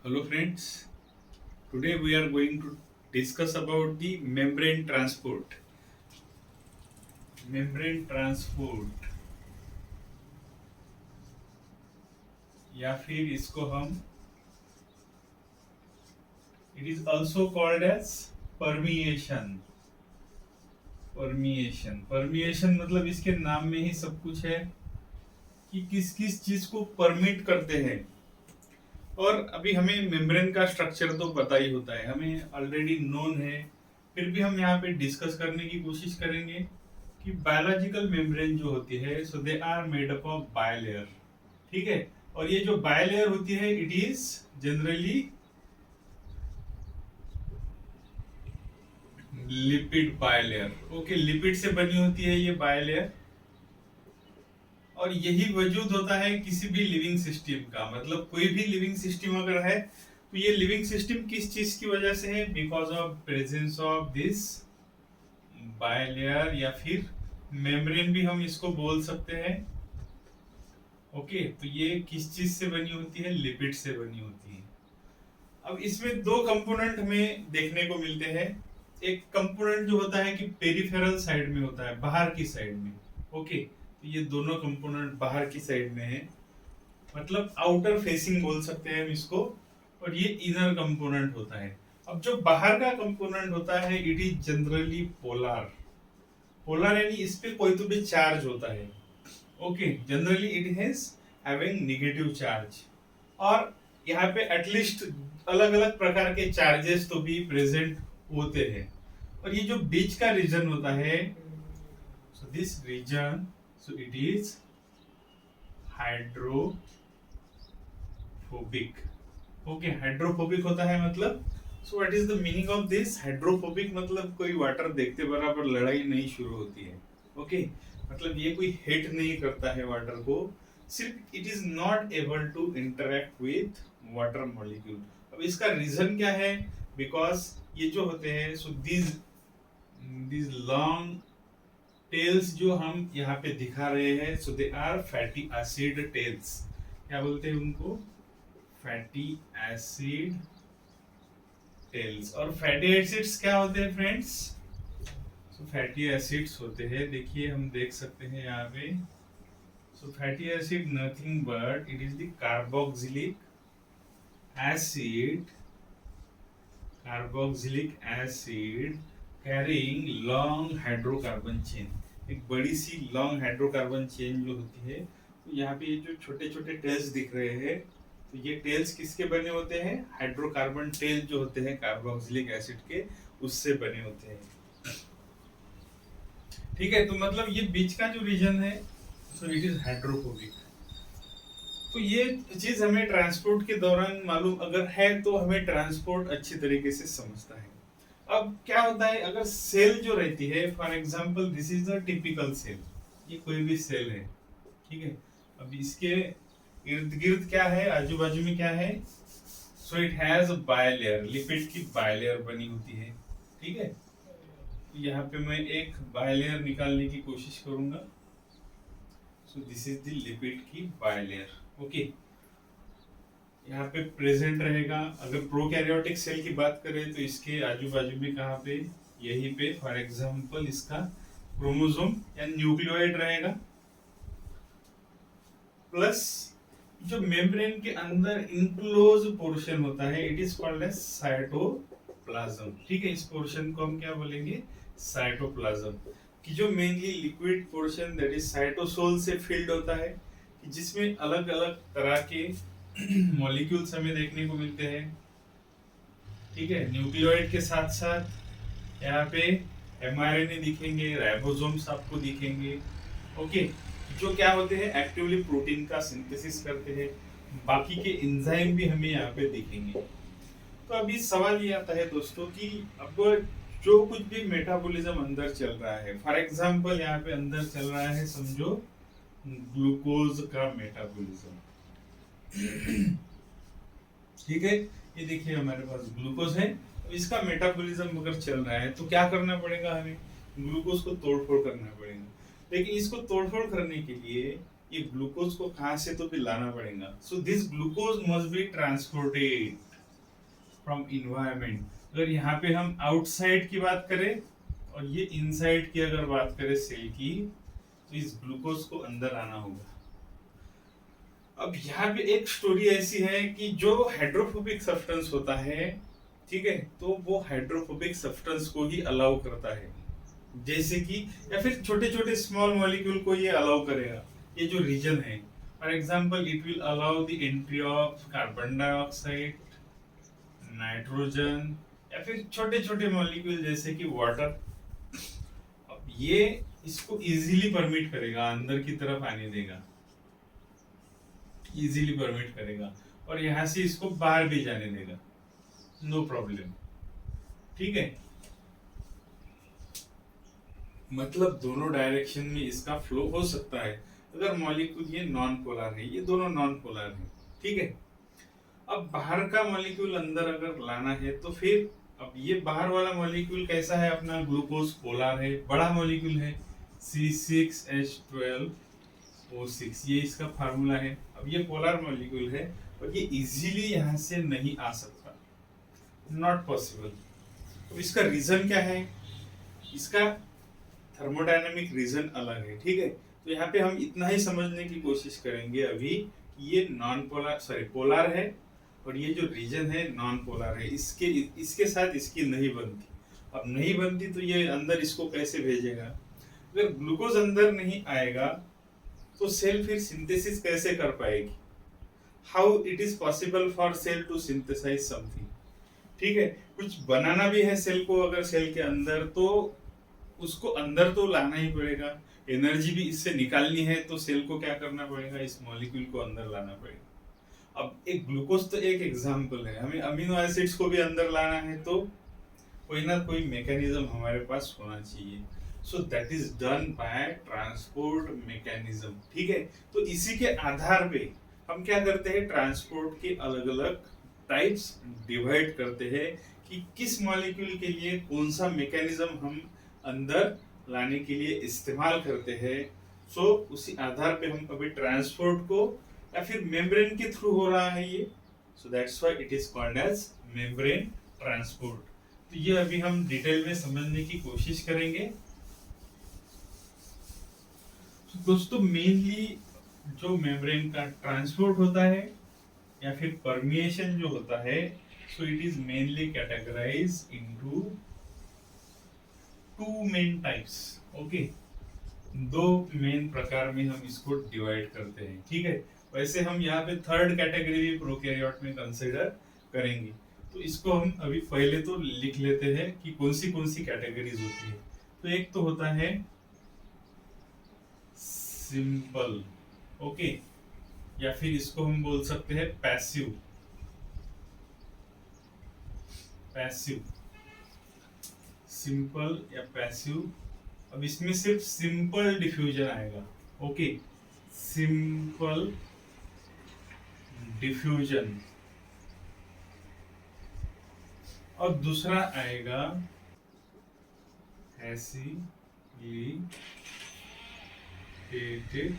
Hello friends, today we are going to discuss about the membrane transport. Membrane transport या फिर इसको हम it is also called as permeation. Permeation मतलब इसके नाम में ही सब कुछ है कि किस किस चीज को परमिट करते हैं। और अभी हमें मेम्ब्रेन का स्ट्रक्चर तो पता ही होता है, हमें ऑलरेडी नोन है, फिर भी हम यहाँ पे डिस्कस करने की कोशिश करेंगे कि बायोलॉजिकल मेम्ब्रेन जो होती है so they are made up of bilayer. ठीक है, और ये जो बायलेयर होती है it is generally lipid bilayer. Okay, lipid से बनी होती है ये बायलेयर, और यही वजूद होता है किसी भी लिविंग सिस्टम का। मतलब कोई भी लिविंग सिस्टम अगर है तो ये लिविंग सिस्टम किस चीज की वजह से है? Because of presence of this bilayer या फिर मेम्ब्रेन भी हम इसको बोल सकते हैं। ओके, तो ये किस चीज से बनी होती है? लिपिड से बनी होती है। अब इसमें दो कंपोनेंट हमें देखने को मिलते हैं। एक कंपोनेंट जो होता है कि पेरिफेरल साइड में होता है, बाहर की साइड में। ओके, तो ये दोनों कंपोनेंट बाहर की साइड में है, मतलब आउटर फेसिंग बोल सकते हैं हम इसको, और ये इनर कंपोनेंट होता है। अब जो बाहर का कंपोनेंट होता है it is generally polar. Polar यानी इस पे कोई तो भी चार्ज होता है। Okay, generally it has having negative charge, और यहाँ पे एटलीस्ट अलग अलग प्रकार के चार्जेस तो भी प्रेजेंट होते हैं। और ये जो बीच का रीजन होता है, so this reason, so it is hydrophobic. Okay, hydrophobic होता है मतलब, so what is the meaning of this hydrophobic? मतलब कोई वाटर देखते बराबर लड़ाई नहीं शुरू होती है। ओके, मतलब ये कोई हेट नहीं करता है वाटर को, सिर्फ it is not able to interact with water molecule. अब इसका रीजन क्या है? बिकॉज ये जो होते हैं, सो these लॉन्ग टेल्स जो हम यहाँ पे दिखा रहे हैं, so they are fatty acid tails. क्या बोलते हैं उनको? Fatty acid tails. और फैटी एसिड्स क्या होते हैं फ्रेंड्स? सो फैटी एसिड्स होते हैं, देखिए हम देख सकते हैं यहाँ पे। So fatty acid nothing but it is the carboxylic acid, carboxylic acid carrying long hydrocarbon chain. एक बड़ी सी लॉन्ग हाइड्रोकार्बन चेन जो होती है, तो यहाँ पे ये जो छोटे छोटे टेल्स दिख रहे हैं, तो ये टेल्स किसके बने होते हैं? हाइड्रोकार्बन टेल जो होते हैं कार्बोक्सिलिक एसिड के, उससे बने होते हैं। ठीक है, तो मतलब ये बीच का जो रीजन है, सो इट इज हाइड्रोफोबिक। तो ये चीज हमें ट्रांसपोर्ट के दौरान मालूम अगर है तो हमें ट्रांसपोर्ट अच्छी तरीके से समझता है। अब क्या होता है, अगर सेल जो रहती है, for example this is a typical cell, ये कोई भी सेल है। ठीक है, अब इसके इर्द गिर्द क्या है, आजू बाजू में क्या है? So it has bilayer, lipid की बायलेयर बनी होती है। ठीक है, तो यहाँ पे मैं एक बायलेयर निकालने की कोशिश करूंगा। So this is the lipid की बायलेयर। ओके, यहाँ पे प्रेजेंट रहेगा। अगर प्रोकैरियोटिक सेल की बात करें तो इसके आजू बाजू में कहाँ पे? यहीं पे फॉर एग्जांपल इसका क्रोमोसोम या न्यूक्लियोइड रहेगा, प्लस जो मेम्ब्रेन के अंदर इनक्लोज पोर्शन होता है it is called as cytoplasm. ठीक है, इस पोर्शन को हम क्या बोलेंगे? साइटोप्लाज्म। कि जो mainly liquid portion that is cytosol से फिल्ड होता है, कि जिसमें अलग अलग तरह के मॉलिक्यूल्स हमें देखने को मिलते हैं। ठीक है, न्यूक्लियोइड के साथ साथ यहाँ पे एमआरएनए दिखेंगे, राइबोसोम्स आपको दिखेंगे। ओके, जो क्या होते हैं? एक्टिवली प्रोटीन का सिंथेसिस करते हैं। बाकी के एंजाइम भी हमें यहाँ पे दिखेंगे। तो अभी सवाल ये आता है दोस्तों कि अब जो कुछ भी मेटाबॉलिज्म अंदर चल रहा है, फॉर एग्जांपल यहाँ पे अंदर चल रहा है, समझो ग्लूकोज का मेटाबॉलिज्म। ठीक है, ये देखिए हमारे पास ग्लूकोज है, तो इसका मेटाबॉलिज्म अगर चल रहा है तो क्या करना पड़ेगा? हमें ग्लूकोज को तोड़फोड़ करना पड़ेगा। लेकिन इसको तोड़फोड़ करने के लिए ये ग्लूकोज को कहां से तो भी लाना पड़ेगा। So this glucose must be transported. From environment. अगर यहाँ पे हम आउटसाइड की बात करें और ये इनसाइड की अगर बात करें सेल की, तो इस ग्लूकोज को अंदर आना होगा। अब यहाँ पे एक स्टोरी ऐसी है कि जो हाइड्रोफोबिक सब्सटेंस होता है, ठीक है, तो वो हाइड्रोफोबिक सब्सटेंस को ही अलाउ करता है, जैसे कि या फिर छोटे छोटे स्मॉल मॉलिक्यूल को ये अलाउ करेगा। ये जो रीजन है, for example it will allow the entry of carbon dioxide, nitrogen, या फिर छोटे छोटे मॉलिक्यूल जैसे कि वाटर। अब ये इसको इजीली परमिट करेगा, अंदर की तरफ आने देगा, इजीली परमिट करेगा, और यहां से इसको बाहर भी जाने देगा, नो प्रॉब्लम। ठीक है, मतलब दोनों डायरेक्शन में इसका फ्लो हो सकता है। अगर मॉलिक्यूल ये नॉन पोलर है, ये दोनों नॉन पोलर है, ठीक है। अब बाहर का मॉलिक्यूल अंदर अगर लाना है तो फिर अब ये बाहर वाला मॉलिक्यूल कैसा है, अपना ग्लूकोज पोलर है, बड़ा मॉलिक्यूल है, C6H12O6, ये इसका फार्मूला है। अब ये पोलर मॉलिक्यूल है और ये इजीली यहाँ से नहीं आ सकता, नॉट पॉसिबल। तो इसका रीजन क्या है, इसका थर्मोडायनामिक रीजन अलग है, ठीक है। तो यहाँ पे हम इतना ही समझने की कोशिश करेंगे अभी कि ये नॉन पोलर सॉरी पोलर है, और ये जो रीजन है नॉन पोलर है, इसके साथ इसकी नहीं बनती। अब नहीं बनती तो ये अंदर इसको कैसे भेजेगा। अगर ग्लूकोज अंदर नहीं आएगा तो सेल फिर सिंथेसिस कैसे कर पाएगी, how it is possible for cell to synthesize something, ठीक है। कुछ बनाना भी है सेल को, अगर सेल के अंदर, तो उसको अंदर तो लाना ही पड़ेगा, एनर्जी भी इससे निकालनी है, तो सेल को क्या करना पड़ेगा, इस मॉलिक्यूल को अंदर लाना पड़ेगा। अब एक ग्लूकोज तो एक एग्जांपल है, हमें अमीनो एसिड्स को भी अंदर लाना है, तो कोई ना कोई मैकेनिज्म हमारे पास होना चाहिए। So that is done by transport mechanism, ठीक है। तो इसी के आधार पे हम क्या करते हैं, ट्रांसपोर्ट के अलग अलग टाइप्स डिवाइड करते हैं कि किस मॉलिक्यूल के लिए कौन सा मैकेनिज्म हम अंदर लाने के लिए इस्तेमाल करते हैं। सो उसी आधार पे हम अभी ट्रांसपोर्ट को, या फिर मेम्ब्रेन के थ्रू हो रहा है ये, so that's why it is called as membrane transport. तो ये अभी हम डिटेल में समझने की कोशिश करेंगे। तो दोस्तों मेनली जो मेम्ब्रेन का ट्रांसपोर्ट होता है या फिर परमिएशन जो होता है, सो it is mainly categorised into two main types, okay. दो मेन प्रकार में हम इसको डिवाइड करते हैं, ठीक है। वैसे हम यहाँ पे थर्ड कैटेगरी भी प्रोकैरियोट में कंसीडर करेंगे, तो इसको हम अभी पहले तो लिख लेते हैं कि कौन सी कैटेगरीज होती है। तो एक तो होता है सिंपल, ओके, या फिर इसको हम बोल सकते हैं पैसिव, सिंपल या पैसिव। अब इसमें सिर्फ सिंपल डिफ्यूजन आएगा, ओके, सिंपल डिफ्यूजन। और दूसरा आएगा facilitated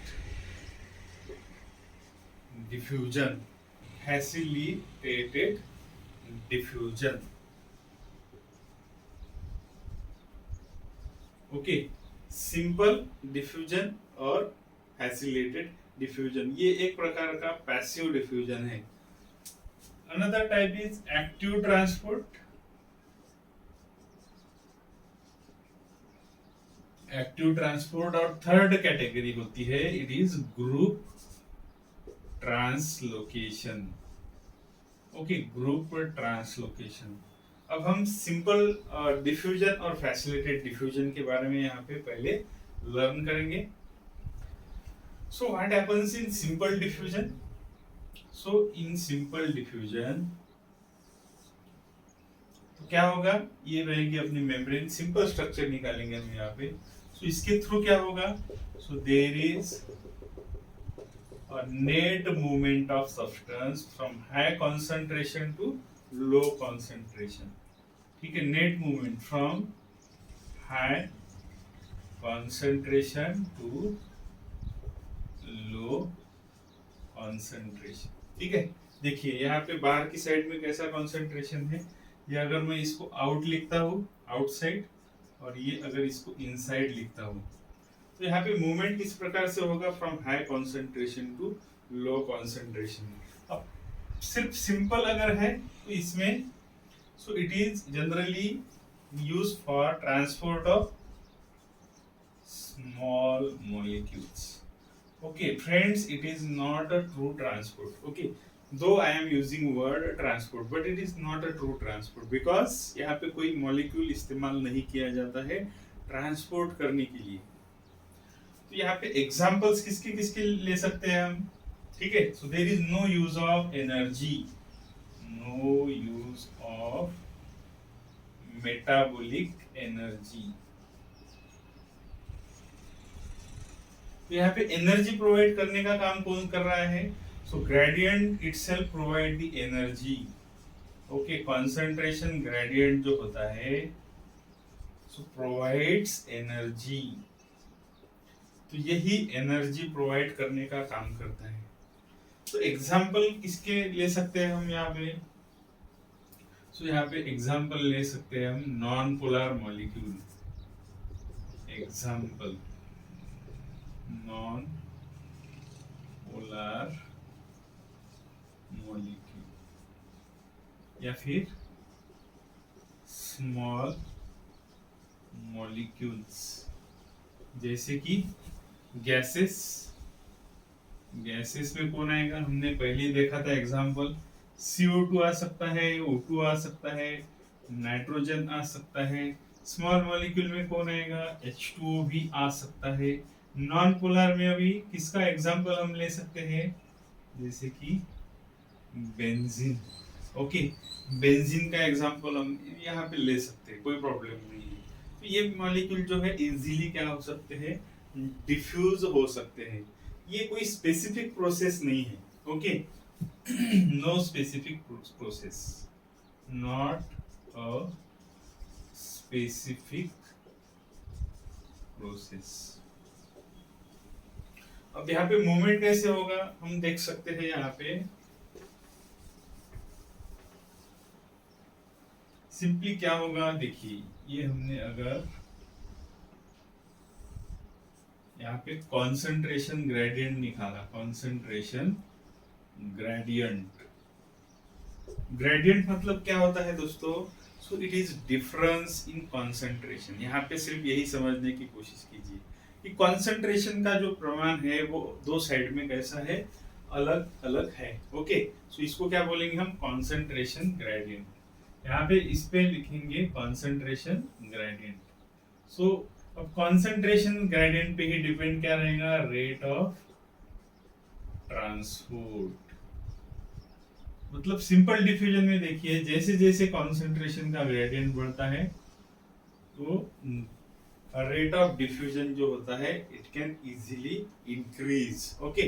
diffusion, facilitated diffusion, okay. Simple diffusion और फैसिलिटेटेड डिफ्यूजन, ये एक प्रकार का पैसिव डिफ्यूजन है। Another type is active transport. Active transport और थर्ड कैटेगरी होती है, it is group translocation, okay, group translocation. अब हम सिंपल डिफ्यूजन और फैसिलिटेटेड डिफ्यूजन के बारे में यहाँ पे पहले लर्न करेंगे। So what happens in simple diffusion, so in simple diffusion तो क्या होगा, ये रहेगी अपनी मेम्ब्रेन, सिंपल स्ट्रक्चर निकालेंगे हम यहाँ पे। सो इसके थ्रू क्या होगा, so there is a net movement of substance from high concentration to low concentration, ठीक है, net movement from high concentration to low concentration, ठीक है। देखिए यहाँ पे बाहर की साइड में कैसा कॉन्सेंट्रेशन है, ये अगर मैं इसको आउट लिखता हूँ, आउटसाइड, और ये अगर इसको इनसाइड लिखता हूँ, तो यहाँ पे मूवमेंट किस प्रकार से होगा, from high concentration to low concentration. अब सिर्फ सिंपल अगर है तो इसमें, so it is generally use for transport of small molecules. Okay, friends, it is not a true transport. Okay, though I am using word transport, but it is not a true transport because यहाँ पे कोई molecule इस्तेमाल नहीं किया जाता है transport करने के लिए। तो यहाँ पे एग्जांपल्स किसके किसके ले सकते हैं हम, ठीक है। So there is no use of energy, no use of metabolic energy. तो यहाँ पे एनर्जी प्रोवाइड करने का काम कौन कर रहा है, so gradient itself provide the energy. Okay, concentration gradient जो होता है सो प्रोवाइड्स एनर्जी, तो यही एनर्जी प्रोवाइड करने का काम करता है। तो एग्जांपल किसके ले सकते हैं हम यहाँ पे, सो यहाँ पे एग्जांपल ले सकते हैं हम non polar molecule. Example non polar molecule, या फिर स्मॉल मॉलिक्यूल्स, जैसे कि गैसेस। गैसेस में कौन आएगा, हमने पहले ही देखा था एग्जांपल, CO2 आ सकता है, O2 आ सकता है, नाइट्रोजन आ सकता है। स्मॉल मॉलिक्यूल में कौन आएगा, H2O भी आ सकता है। नॉन पोलर में अभी किसका एग्जांपल हम ले सकते हैं, जैसे कि बेंजीन। ओके, बेंजीन का एग्जांपल हम यहाँ पे ले सकते हैं, कोई प्रॉब्लम नहीं है। तो ये मॉलिक्यूल जो है इजीली क्या हो सकते हैं, डिफ्यूज हो सकते हैं। ये कोई स्पेसिफिक प्रोसेस नहीं है। Okay, no specific process, not a specific process. अब यहाँ पे मूवमेंट कैसे होगा हम देख सकते हैं। यहाँ पे सिंपली क्या होगा, देखिए ये हमने अगर यहाँ पे कॉन्सेंट्रेशन ग्रेडियंट निकाला, कॉन्सेंट्रेशन ग्रेडियंट, ग्रेडियंट मतलब क्या होता है दोस्तों, सो it is difference in concentration. यहाँ पे सिर्फ यही समझने की कोशिश कीजिए कि कॉन्सेंट्रेशन का जो प्रमाण है वो दो साइड में कैसा है, अलग अलग है। ओके, सो इसको क्या बोलेंगे हम, कॉन्सेंट्रेशन ग्रेडियंट। यहाँ पे इस पे लिखेंगे कॉन्सेंट्रेशन ग्रेडियंट। सो अब कॉन्सेंट्रेशन ग्रेडियंट पे ही डिपेंड क्या रहेगा, रेट ऑफ ट्रांसपोर्ट। मतलब सिंपल डिफ्यूजन में देखिए जैसे जैसे कॉन्सेंट्रेशन का ग्रेडियंट बढ़ता है तो रेट ऑफ डिफ्यूजन जो होता है it can easily increase. Okay,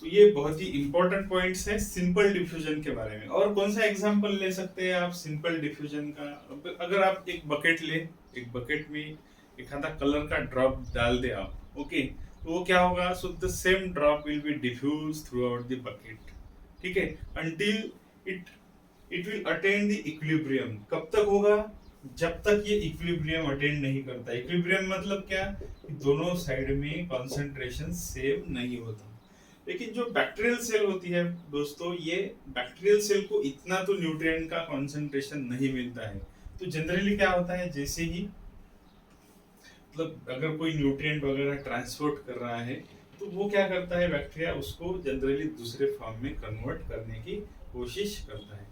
तो ये बहुत ही इंपॉर्टेंट पॉइंट्स है सिंपल डिफ्यूजन के बारे में। और कौन सा एग्जांपल ले सकते हैं आप सिंपल डिफ्यूजन का, अगर आप एक बकेट ले, एक बकेट में एक आधा कलर का ड्रॉप डाल दे आप, ओके, तो वो क्या होगा, so the same drop will be diffuse throughout the bucket, ठीक है, until it it will attain the equilibrium. कब तक होगा, जब तक ये इक्विलिब्रियम अटेन नहीं करता। इक्विलिब्रियम मतलब क्या, दोनों साइड में कॉन्सेंट्रेशन सेम नहीं होता। लेकिन जो बैक्टीरियल सेल होती है दोस्तों, ये बैक्टीरियल सेल को इतना तो न्यूट्रिएंट का कॉन्सेंट्रेशन नहीं मिलता है। तो जनरली क्या होता है, जैसे ही मतलब अगर कोई न्यूट्रिएंट वगैरह ट्रांसपोर्ट कर रहा है तो वो क्या करता है, बैक्टीरिया उसको जनरली दूसरे फॉर्म में कन्वर्ट करने की कोशिश करता है।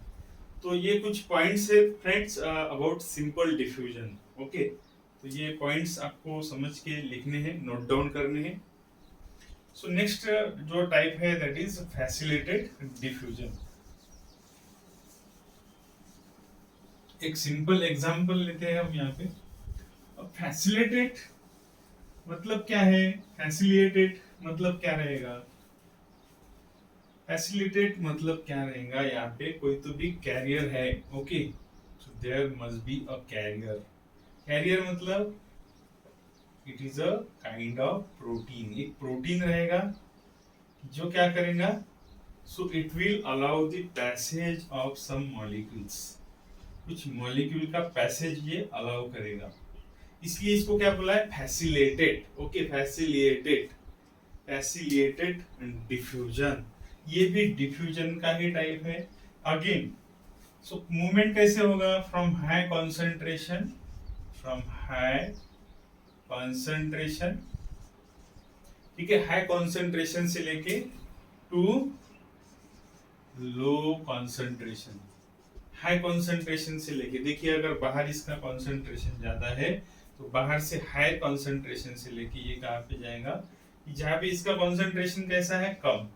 तो ये कुछ पॉइंट्स है friends about simple diffusion. Okay, तो ये पॉइंट्स आपको समझ के लिखने हैं, नोट डाउन करने हैं। सो नेक्स्ट जो टाइप है दैट इज फैसिलिटेड डिफ्यूजन। एक सिंपल एग्जांपल लेते हैं हम यहाँ पे। अब फैसिलिटेड मतलब क्या है, फैसिलिटेड मतलब क्या रहेगा, फैसिलिटेट मतलब क्या रहेगा, यहाँ पे कोई तो भी कैरियर है। Okay, so there must be a carrier. Carrier मतलब it is a kind of protein, एक प्रोटीन रहेगा जो क्या करेगा, So it will allow the passage of some molecules. कुछ मॉलिक्यूल का पैसेज ये अलाउ करेगा, इसलिए इसको क्या बोला है, facilitate. Okay, facilitate, facilitate diffusion, ये भी डिफ्यूजन का ही टाइप है। अगेन, सो मूवमेंट कैसे होगा, from high concentration, from high concentration, ठीक है, हाई कॉन्सेंट्रेशन से लेके to low concentration. High concentration से लेके, देखिए अगर बाहर इसका कॉन्सेंट्रेशन ज्यादा है तो बाहर से हाई कॉन्सेंट्रेशन से लेके ये कहाँ पे जाएगा, जहाँ पे इसका कॉन्सेंट्रेशन कैसा है, कम।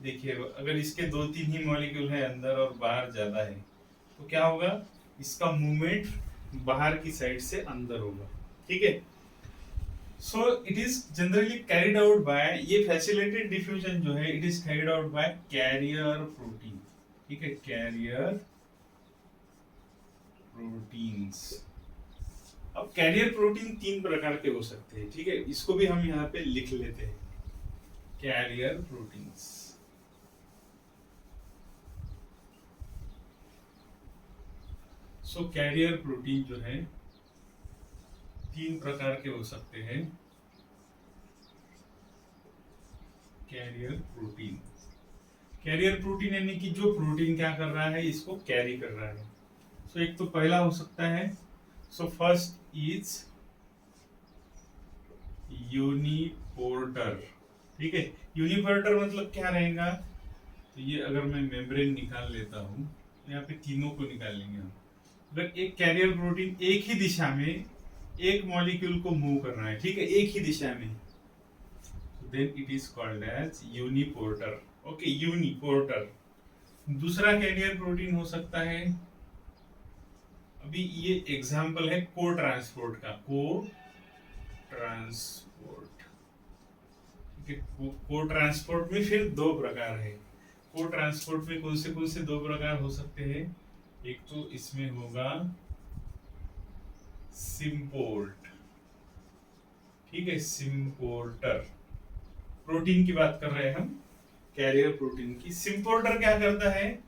देखिए अगर इसके 2-3 ही मॉलिक्यूल है अंदर और बाहर ज्यादा है तो क्या होगा, इसका मूवमेंट बाहर की साइड से अंदर होगा, ठीक है। सो it is generally carried out by, ये फैसिलिटेटेड डिफ्यूजन जो है, it is carried out by carrier protein, ठीक है, कैरियर प्रोटीन्स। अब कैरियर प्रोटीन 3 प्रकार के हो सकते हैं, ठीक है, इसको भी हम यहाँ पे लिख लेते हैं, कैरियर प्रोटीन्स। सो कैरियर प्रोटीन जो है 3 प्रकार के हो सकते हैं, कैरियर प्रोटीन। कैरियर प्रोटीन यानी कि जो प्रोटीन क्या कर रहा है, इसको कैरी कर रहा है। सो एक तो पहला हो सकता है, सो फर्स्ट इज यूनिपोर्टर, ठीक है। यूनिपोर्टर मतलब क्या रहेगा, तो ये अगर मैं मेम्ब्रेन निकाल लेता हूँ, यहाँ पे तीनों को निकाल लेंगे हम। अगर एक कैरियर प्रोटीन एक ही दिशा में एक मॉलिक्यूल को मूव कर रहा है, ठीक है, एक ही दिशा में, then it is called as uniporter. Okay, uniporter. दूसरा कैरियर प्रोटीन हो सकता है, अभी ये एग्जांपल है को ट्रांसपोर्ट का, को ट्रांसपोर्ट, ठीक है। को ट्रांसपोर्ट में फिर 2 प्रकार है। को ट्रांसपोर्ट में कौन से 2 प्रकार हो सकते हैं, एक तो इसमें होगा सिम्पोर्ट, ठीक है, सिम्पोर्टर। प्रोटीन की बात कर रहे हैं हम, कैरियर प्रोटीन की। सिम्पोर्टर क्या करता है,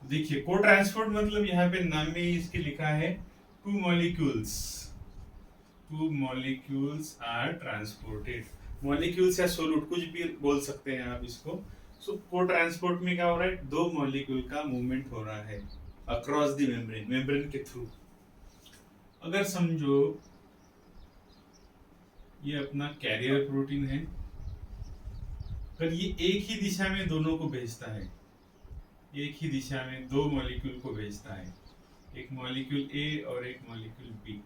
देखिए को ट्रांसपोर्ट मतलब यहाँ पे नाम में इसके लिखा है 2 मॉलिक्यूल्स आर ट्रांसपोर्टेड। मॉलिक्यूल्स या सोलूट कुछ भी बोल सकते हैं आप इसको। सो को ट्रांसपोर्ट में क्या हो रहा है, 2 मॉलिक्यूल का मूवमेंट हो रहा है अक्रॉस द मेम्ब्रेन, मेम्ब्रेन के थ्रू। अगर समझो ये अपना कैरियर प्रोटीन है, अगर ये एक ही दिशा में दोनों को भेजता है, एक ही दिशा में 2 मॉलिक्यूल को भेजता है, एक मॉलिक्यूल ए और एक मॉलिक्यूल बी,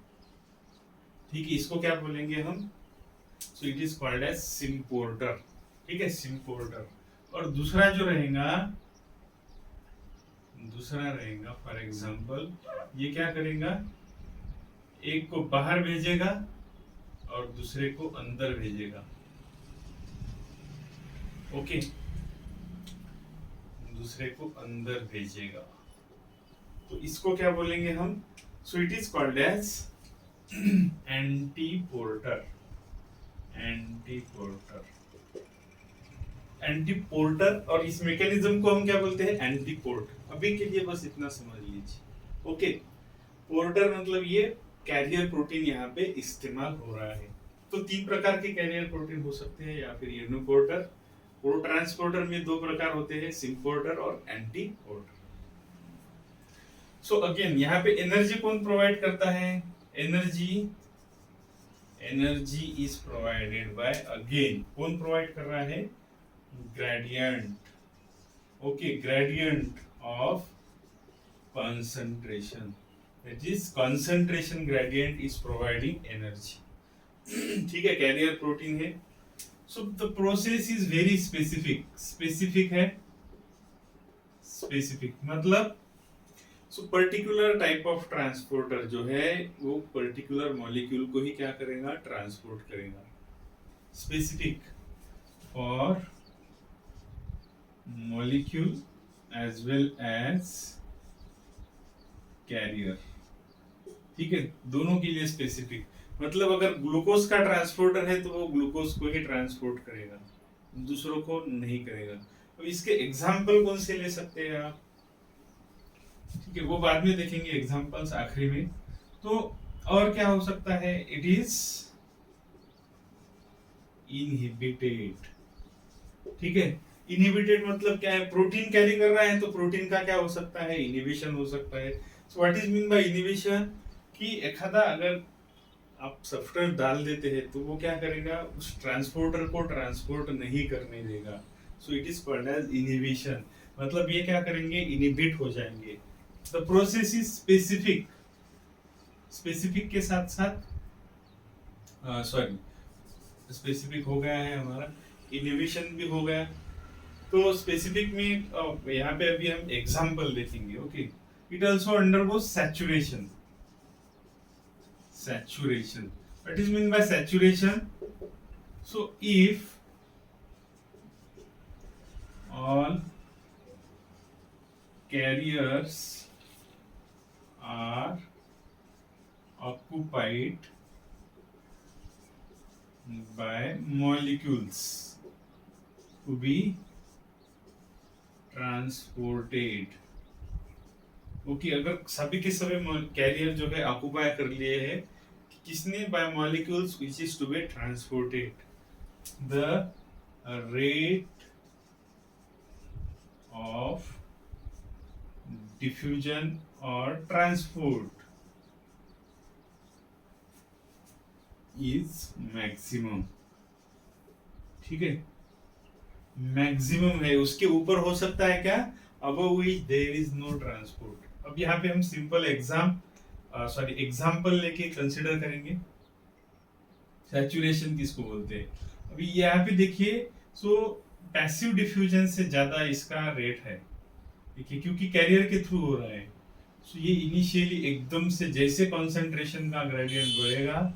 ठीक है, इसको क्या बोलेंगे हम, so it is called as symporter, ठीक है, सिम्पोर्टर। और दूसरा जो रहेगा, फॉर एग्जांपल ये क्या करेगा, एक को बाहर भेजेगा और दूसरे को अंदर भेजेगा, ओके, दूसरे को अंदर भेजेगा, तो इसको क्या बोलेंगे हम, so it is called as antiporter, antiporter. और इस मैकेनिज्म को हम क्या बोलते हैं, एंटीपोर्ट। अभी के लिए बस इतना समझ लीजिए, ओके। पोर्टर मतलब ये कैरियर प्रोटीन यहाँ पे इस्तेमाल हो रहा है। तो 3 प्रकार के कैरियर प्रोटीन हो सकते हैं, या फिर यूनिपोर्टर। को ट्रांसपोर्टर में 2 प्रकार होते हैं, सिम्पोर्टर और एंटीपोर्टर। सो अगेन यहाँ पे एनर्जी कौन प्रोवाइड करता है, energy is provided by, again कौन प्रोवाइड कर रहा है, gradient, okay, gradient of concentration, that is concentration gradient is providing energy, ठीक है, कैरियर प्रोटीन है। So the process is very specific है, स्पेसिफिक मतलब so particular type of transporter जो है वो पर्टिकुलर मॉलिक्यूल को ही क्या करेगा, ट्रांसपोर्ट करेगा। Specific for molecule as well as carrier, ठीक है, दोनों के लिए स्पेसिफिक। मतलब अगर ग्लूकोज का ट्रांसपोर्टर है तो वो ग्लूकोज को ही ट्रांसपोर्ट करेगा, दूसरों को नहीं करेगा। तो इसके एग्जाम्पल कौन से ले सकते हैं आप, ठीक है, वो बाद में देखेंगे एग्जाम्पल्स आखिरी में। तो और क्या हो सकता है, इट इज इनहिबिटेड, ठीक है। इनहिबिटेड मतलब क्या है, प्रोटीन कैरी कर रहा है तो प्रोटीन का क्या हो सकता है, इनहिबिशन हो सकता है। सो what is mean by inhibition, कि एखादा अगर आप सब्सटेंस डाल देते हैं तो वो क्या करेगा, उस ट्रांसपोर्टर को ट्रांसपोर्ट नहीं करने देगा। So it is called as inhibition, मतलब ये क्या करेंगे, इनहिबिट हो जाएंगे। The process is specific, specific के साथ साथ सॉरी, स्पेसिफिक हो गया है हमारा, इनहिबिशन भी हो गया। तो स्पेसिफिक में यहाँ पे अभी हम एग्जांपल देखेंगे, okay. It also undergoes saturation, saturation, what is mean by saturation, so if all carriers are occupied by molecules to be transported, okay अगर सभी के सभी कैरियर जो है ऑक्युपाई कर लिए है, किसने, by molecules which is to be transported, the rate of diffusion और ट्रांसपोर्ट इज मैक्सिमम, ठीक है, मैक्सिमम है, उसके ऊपर हो सकता है क्या, above which there is no transport। अब यहाँ पे हम सिंपल एग्जाम्पल लेके कंसिडर करेंगे, सैचुरेशन किसको बोलते हैं। अभी यहाँ पे देखिए, सो पैसिव डिफ्यूजन से ज्यादा इसका रेट है, देखिए क्योंकि कैरियर के थ्रू हो रहा है। सो ये इनिशियली एकदम से जैसे कॉन्सेंट्रेशन का ग्रेडियंट बढ़ेगा,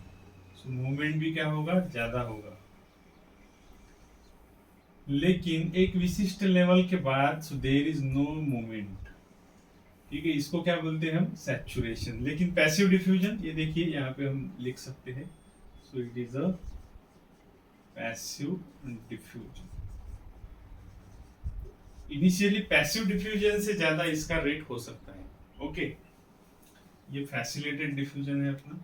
सो मूवमेंट भी क्या होगा, ज्यादा होगा, लेकिन एक विशिष्ट लेवल के बाद so there is no movement, ठीक है, इसको क्या बोलते हैं हम, सैचुरेशन। लेकिन पैसिव डिफ्यूजन, ये देखिए यहाँ पे हम लिख सकते हैं, so it is a passive diffusion. Initially passive diffusion से ज्यादा इसका रेट हो सकता है, ओके। ये फैसिलिटेटेड डिफ्यूजन है अपना,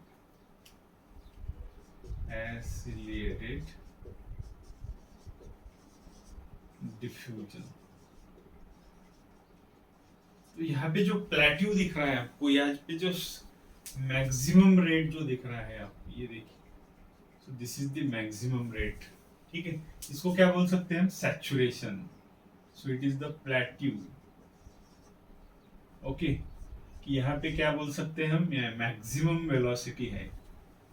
फैसिलिटेटेड डिफ्यूजन। तो यहाँ पे जो प्लेट्यू दिख रहा है आपको, यहाँ पे जो मैक्सिमम रेट जो दिख रहा है आपको, ये देखिए, so this is the maximum rate, ठीक है, इसको क्या बोल सकते हैं हम, saturation. So it is the plateau, okay, कि यहाँ पे क्या बोल सकते हैं हम, मैक्सिमम वेलोसिटी है,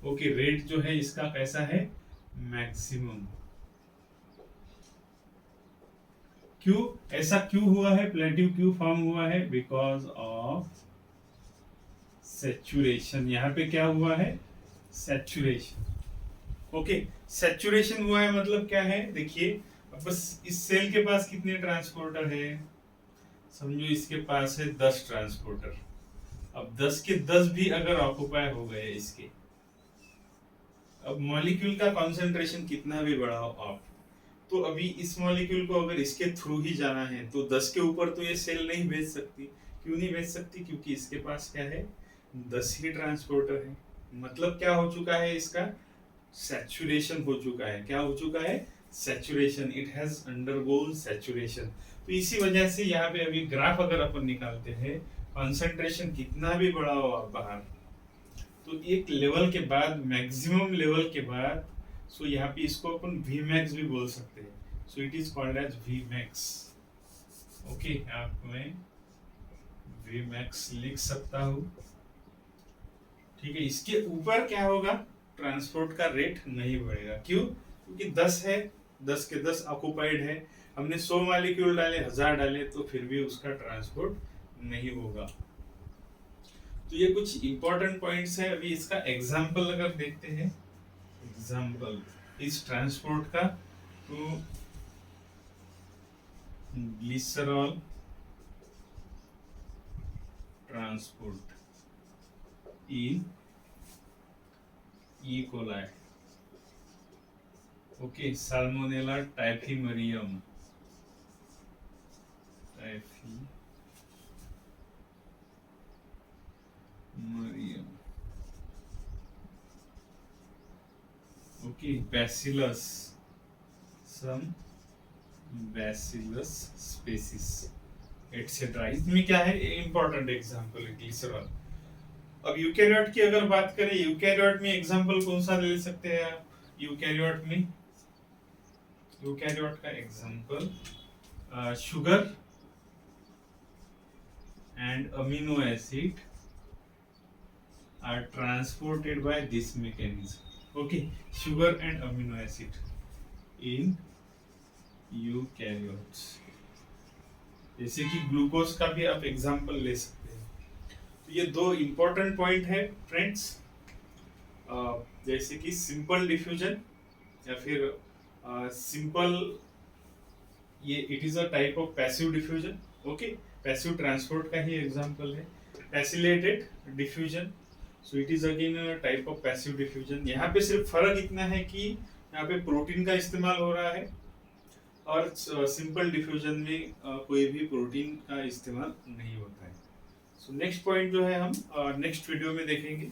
ओके, रेट जो है इसका कैसा है, मैक्सिमम। क्यों ऐसा क्यों हुआ है, प्लेट्यू क्यों फॉर्म हुआ है, बिकॉज ऑफ सैचुरेशन। यहाँ पे क्या हुआ है, सैचुरेशन, ओके। सैचुरेशन हुआ है मतलब क्या है, देखिए अब बस इस सेल के पास कितने ट्रांसपोर्टर है, समझो इसके पास है 10 ट्रांसपोर्टर। अब 10 के 10 भी अगर ऑक्युपाई हो गए इसके, अब मॉलिक्यूल का कॉन्सेंट्रेशन कितना भी बढ़ाओ आप, तो अभी इस मॉलिक्यूल को अगर इसके थ्रू ही जाना है तो 10 के ऊपर तो ये सेल नहीं भेज सकती। क्यों नहीं भेज सकती, क्योंकि इसके पास क्या है, 10 ही ट्रांसपोर्टर है। मतलब क्या हो चुका है, इसका सैचुरेशन हो चुका है। क्या हो चुका है, saturation, it has undergone saturation. तो इसी वजह से यहाँ पे अभी ग्राफ अगर अपन निकालते हैं, कॉन्सेंट्रेशन कितना भी बढ़ाओ आप बाहर, तो एक लेवल के बाद, मैक्सिमम लेवल के बाद, सो यहाँ पे इसको अपन Vmax भी बोल सकते हैं। So it is called as Vmax, okay. आप मैं Vmax लिख सकता हूँ, ठीक है। इसके ऊपर क्या होगा, ट्रांसपोर्ट का रेट नहीं बढ़ेगा। क्यों, क्योंकि 10 है, 10 के 10 ऑक्युपाइड है। हमने 100 मॉलिक्यूल डाले, 1000 डाले, तो फिर भी उसका ट्रांसपोर्ट नहीं होगा। तो ये कुछ इंपॉर्टेंट पॉइंट्स है। अभी इसका एग्जाम्पल अगर देखते हैं, एग्जाम्पल इस ट्रांसपोर्ट का, तो glycerol transport in E coli, okay, Salmonella typhimurium, Fe Mariam. Okay, Bacillus, some Bacillus species etcetera. इसमें क्या है, इंपॉर्टेंट एग्जांपल है ग्लिसरॉल। अब यूकैरियोट की अगर बात करें, यूकैरियोट में एग्जांपल कौन सा ले सकते हैं आप? यूकैरियोट का example sugar and amino acid are transported by this mechanism. Okay, sugar and amino acid in eukaryotes. जैसे कि ग्लूकोज का भी आप एग्जांपल ले सकते हैं। तो ये दो इंपॉर्टेंट पॉइंट है फ्रेंड्स, जैसे कि सिंपल डिफ्यूजन या फिर सिंपल, ये it is a type of passive diffusion. Okay, passive transport का ही एग्जांपल है। Facilitated diffusion, so it is again a type of passive diffusion. यहाँ पे सिर्फ फर्क इतना है कि यहाँ पे प्रोटीन का इस्तेमाल हो रहा है और सिंपल डिफ्यूजन में कोई भी प्रोटीन का इस्तेमाल नहीं होता है। सो नेक्स्ट पॉइंट जो है हम नेक्स्ट वीडियो में देखेंगे।